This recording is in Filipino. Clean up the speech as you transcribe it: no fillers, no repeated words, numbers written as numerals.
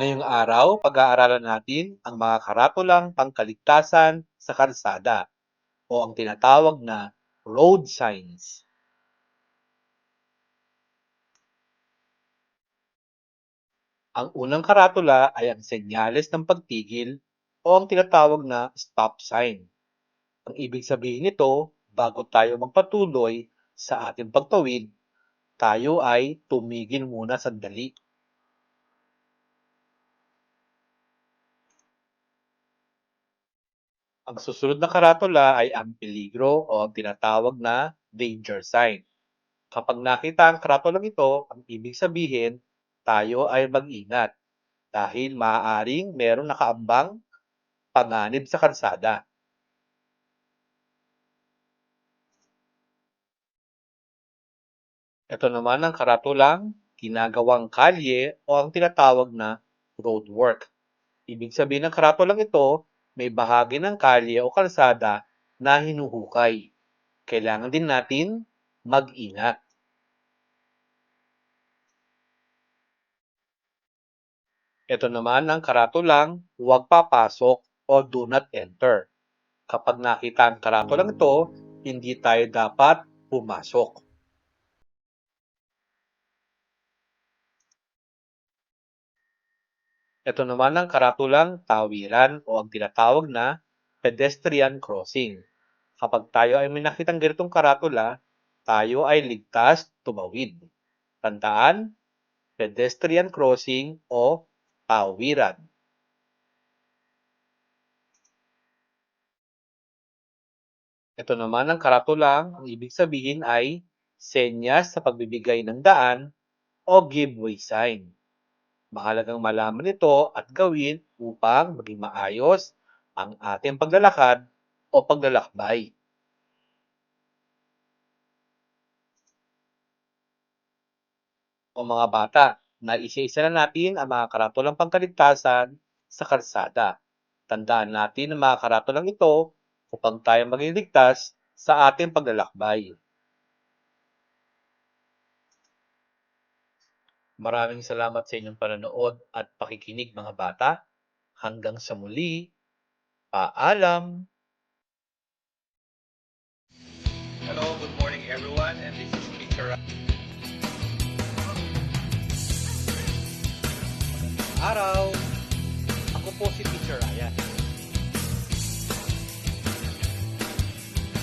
Ngayong araw, pag-aaralan natin ang mga karatulang pangkaligtasan sa kalsada o ang tinatawag na road signs. Ang unang karatula ay ang senyales ng pagtigil o ang tinatawag na stop sign. Ang ibig sabihin nito, bago tayo magpatuloy sa ating pagtawid, tayo ay tumigil muna sandali. Ang susunod na karatula ay ang peligro o ang tinatawag na danger sign. Kapag nakita ang karatulang ito, ang ibig sabihin, tayo ay mag-ingat dahil maaaring merong nakaambang panganib sa kalsada. Ito naman ang karatulang ginagawang kalye o ang tinatawag na roadwork. Ibig sabihin ng karatulang ito, may bahagi ng kalye o kalsada na hinuhukay. Kailangan din natin mag-ingat. Ito naman ang karatulang huwag papasok o do not enter. Kapag nakita ang karatulang ito, hindi tayo dapat pumasok. Ito naman ang karatulang tawiran o ang tinatawag na pedestrian crossing. Kapag tayo ay may nakitang ganitong karatula, tayo ay ligtas tumawid. Tandaan, pedestrian crossing o tawiran. Ito naman ang karatulang, ang ibig sabihin ay senyas sa pagbibigay ng daan o giveaway sign. Mahalagang malaman ito at gawin upang maging maayos ang ating paglalakad o paglalakbay. O mga bata, naisa-isa na natin ang mga karatulang pangkaligtasan sa kalsada. Tandaan natin ang mga karatulang ito upang tayo maging ligtas sa ating paglalakbay. Maraming salamat sa inyong panonood at pakikinig mga bata. Hanggang sa muli, paalam! Hello, good morning everyone, and this is Teacher Araw! Ako po si Teacher Ryan.